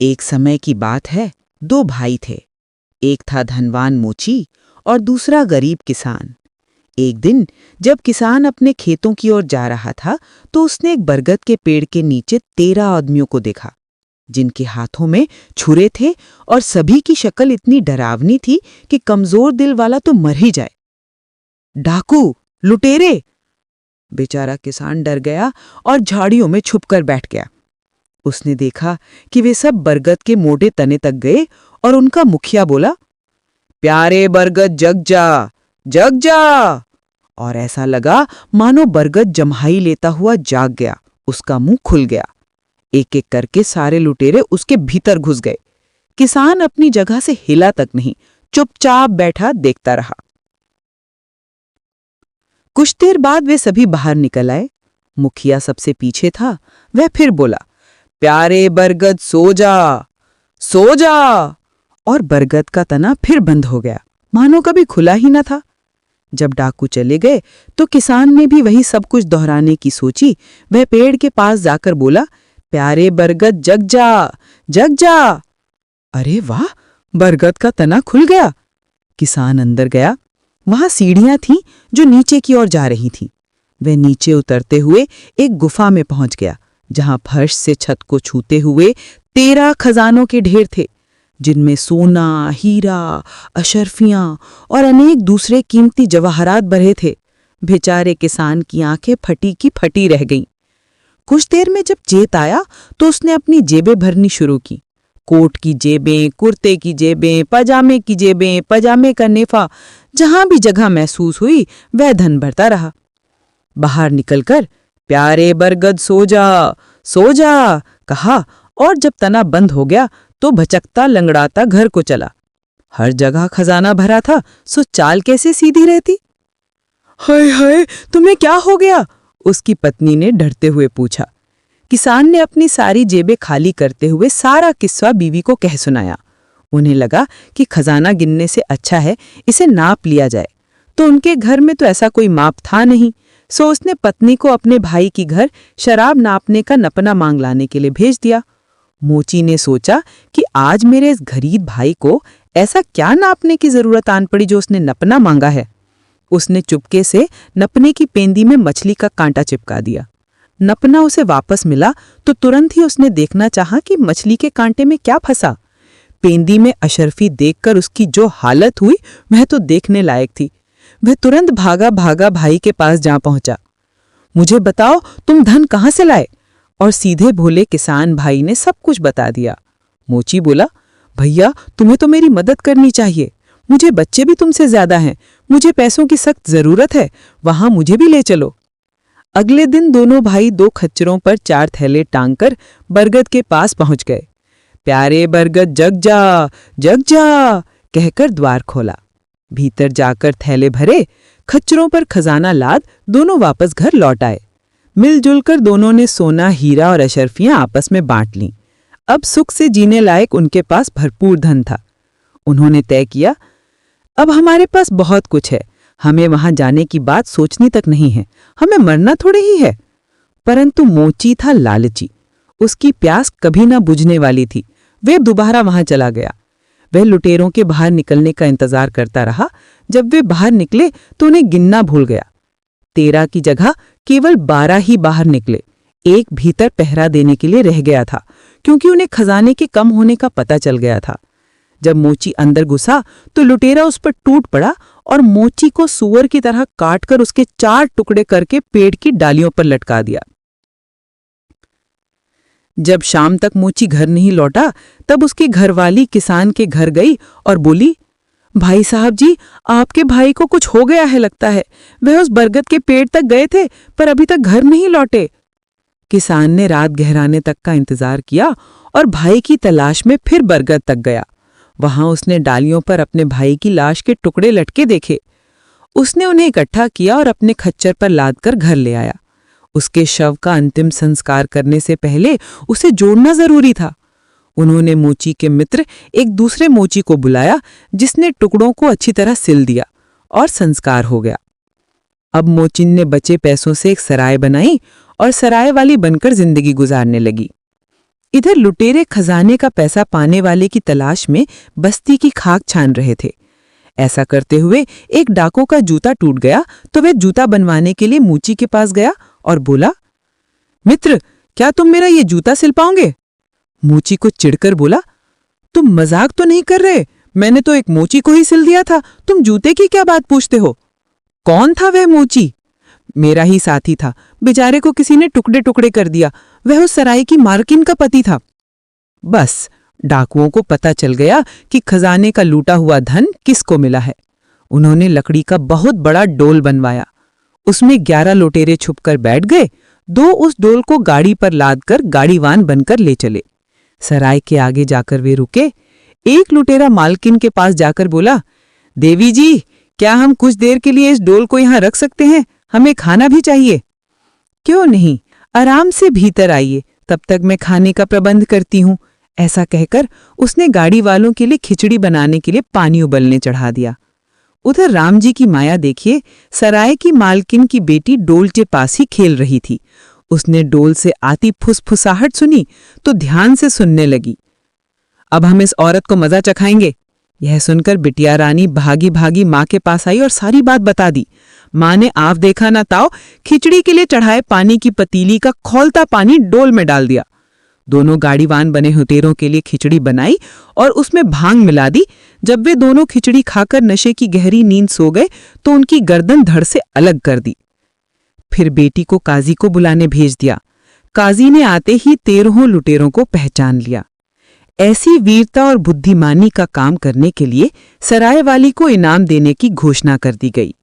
एक समय की बात है, दो भाई थे। एक था धनवान मोची और दूसरा गरीब किसान। एक दिन जब किसान अपने खेतों की ओर जा रहा था तो उसने एक बरगद के पेड़ के नीचे 13 आदमियों को देखा, जिनके हाथों में छुरे थे और सभी की शक्ल इतनी डरावनी थी कि कमजोर दिल वाला तो मर ही जाए। डाकू, लुटेरे! बेचारा किसान डर गया और झाड़ियों में छुपकर बैठ गया। उसने देखा कि वे सब बरगद के मोटे तने तक गए और उनका मुखिया बोला, प्यारे बरगद जग जा, जग जा। और ऐसा लगा मानो बरगद जम्हाई लेता हुआ जाग गया, उसका मुंह खुल गया। एक एक करके सारे लुटेरे उसके भीतर घुस गए। किसान अपनी जगह से हिला तक नहीं, चुपचाप बैठा देखता रहा। कुछ देर बाद वे सभी बाहर निकल आए। मुखिया सबसे पीछे था। वह फिर बोला, प्यारे बरगद सो जा, सो जा। और बरगद का तना फिर बंद हो गया, मानो कभी खुला ही न था। जब डाकू चले गए तो किसान ने भी वही सब कुछ दोहराने की सोची। वह पेड़ के पास जाकर बोला, प्यारे बरगद जग जा, जग जा। अरे वाह, बरगद का तना खुल गया। किसान अंदर गया। वहां सीढ़ियां थीं जो नीचे की ओर जा रही थीं। वह नीचे उतरते हुए एक गुफा में पहुंच गया, जहां फर्श से छत को छूते हुए 13 खजानों के ढेर थे, जिनमें सोना, हीरा, अशर्फियां और अनेक दूसरे कीमती जवाहरात भरे थे। बेचारे किसान की आंखें फटी की फटी रह गईं। कुछ देर में जब चेत आया तो उसने अपनी जेबें भरनी शुरू की। कोट की जेबें, कुर्ते की जेबें, पजामे की जेबें, पजामे का नेफा, जहां भी जगह महसूस हुई वह धन भरता रहा। बाहर निकलकर प्यारे बरगद सो जा, सो जा कहा, और जब तना बंद हो गया तो भचकता लंगड़ाता घर को चला। हर जगह खजाना भरा था, सो चाल कैसे सीधी रहती। हाय हाय, तुम्हें क्या हो गया? उसकी पत्नी ने डरते हुए पूछा। किसान ने अपनी सारी जेबें खाली करते हुए सारा किस्सा बीवी को कह सुनाया। उन्हें लगा कि खजाना गिनने से अच्छा है इसे नाप लिया जाए, तो उनके घर में तो ऐसा कोई माप था नहीं। सो उसने पत्नी को अपने भाई की घर शराब नापने का नपना मांग लाने के लिए भेज दिया। मोची ने सोचा कि आज मेरे इस गरीब भाई को ऐसा क्या नापने की जरूरत आन पड़ी जो उसने नपना मांगा है। उसने चुपके से नपने की पेंदी में मछली का कांटा चिपका दिया। नपना उसे वापस मिला तो तुरंत ही उसने देखना चाहा कि मछली के कांटे में क्या फंसा। पेंदी में अशर्फी देखकर उसकी जो हालत हुई वह तो देखने लायक थी। वह तुरंत भागा भागा भाई के पास जा पहुंचा। मुझे बताओ, तुम धन कहां से लाए? और सीधे भोले किसान भाई ने सब कुछ बता दिया। मोची बोला, भैया तुम्हें तो मेरी मदद करनी चाहिए। मुझे बच्चे भी तुमसे ज्यादा हैं, मुझे पैसों की सख्त जरूरत है, वहां मुझे भी ले चलो। अगले दिन दोनों भाई 2 खच्चरों पर 4 थैले टांगकर बरगद के पास पहुंच गए। प्यारे बरगद जग जा, जग जा कहकर द्वार खोला। भीतर जाकर थैले भरे, खच्चरों पर खजाना लाद दोनों वापस घर लौट आए। मिलजुल कर दोनों ने सोना, हीरा और अशर्फियां आपस में बांट लीं। अब सुख से जीने लायक उनके पास भरपूर धन था। उन्होंने तय किया, अब हमारे पास बहुत कुछ है, हमें वहां जाने की बात सोचनी तक नहीं है, हमें मरना थोड़े ही है। परंतु मोची था लालची, उसकी प्यास कभी ना बुझने वाली थी। वे दोबारा वहां चला गया। वह लुटेरों के बाहर निकलने का इंतजार करता रहा। जब वे बाहर निकले तो उन्हें गिनना भूल गया। 13 की जगह केवल 12 ही बाहर निकले। एक भीतर पहरा देने के लिए रह गया था, क्योंकि उन्हें खजाने के कम होने का पता चल गया था। जब मोची अंदर घुसा तो लुटेरा उस पर टूट पड़ा और मोची को सूअर की तरह काटकर उसके 4 टुकड़े करके पेड़ की डालियों पर लटका दिया। जब शाम तक मोची घर नहीं लौटा तब उसकी घरवाली किसान के घर गई और बोली, भाई साहब जी, आपके भाई को कुछ हो गया है लगता है। वह उस बरगद के पेड़ तक गए थे पर अभी तक घर नहीं लौटे। किसान ने रात गहराने तक का इंतजार किया और भाई की तलाश में फिर बरगद तक गया। वहां उसने डालियों पर अपने भाई की लाश के टुकड़े लटके देखे। उसने उन्हें इकट्ठा किया और अपने खच्चर पर लादकर घर ले आया। उसके शव का अंतिम संस्कार करने से पहले उसे जोड़ना जरूरी था। उन्होंने मोची के मित्र एक दूसरे मोची को बुलाया, जिसने टुकड़ों को अच्छी तरह सिल दिया और संस्कार हो गया। अब मोचिन ने बचे पैसों से एक सराय बनाई और सराय वाली बनकर जिंदगी गुजारने लगी। इधर लुटेरे खजाने का पैसा पाने वाले की तलाश में बस्ती की खाक छान रहे थे। ऐसा करते हुए एक डाकू का जूता टूट गया तो वह जूता बनवाने के लिए मूची के पास गया और बोला, मित्र, क्या तुम मेरा ये जूता सिल पाओगे? मूची को चिढ़कर बोला, तुम मजाक तो नहीं कर रहे? मैंने तो एक मोची को ही सिल दिया था, तुम जूते की क्या बात पूछते हो? कौन था वह मोची? मेरा ही साथी था, बेचारे को किसी ने टुकड़े टुकड़े कर दिया। वह उस सराय की मालकिन का पति था। बस डाकुओं को पता चल गया कि खजाने का लूटा हुआ धन किसको मिला है। उन्होंने लकड़ी का बहुत बड़ा डोल बनवाया। उसमें 11 लुटेरे छुपकर बैठ गए। 2 उस डोल को गाड़ी पर लादकर गाड़ीवान बनकर ले चले। सराय के आगे जाकर वे रुके। एक लुटेरा मालकिन के पास जाकर बोला, देवी जी, क्या हम कुछ देर के लिए इस डोल को यहाँ रख सकते हैं? हमें खाना भी चाहिए। क्यों नहीं, आराम से भीतर आइए, तब तक मैं खाने का प्रबंध करती हूँ। ऐसा कहकर उसने गाड़ी वालों के लिए खिचड़ी बनाने के लिए पानी उबलने चढ़ा दिया। उधर राम जी की माया देखिए, सराय की मालकिन की बेटी डोल के पास ही खेल रही थी। उसने डोल से आती फुसफुसाहट सुनी तो ध्यान से सुनने लगी। अब हम इस औरत को मजा चखाएंगे। यह सुनकर बिटिया रानी भागी भागी माँ के पास आई और सारी बात बता दी। माँ ने आव देखा ना ताव खिचड़ी के लिए चढ़ाए पानी की पतीली का खौलता पानी डोल में डाल दिया। दोनों गाड़ीवान बने हुतेरों के लिए खिचड़ी बनाई और उसमें भांग मिला दी। जब वे दोनों खिचड़ी खाकर नशे की गहरी नींद सो गए तो उनकी गर्दन धड़ से अलग कर दी। फिर बेटी को काजी को बुलाने भेज दिया। काजी ने आते ही 13 लुटेरों को पहचान लिया। ऐसी वीरता और बुद्धिमानी का काम करने के लिए सराय वाली को इनाम देने की घोषणा कर दी गई।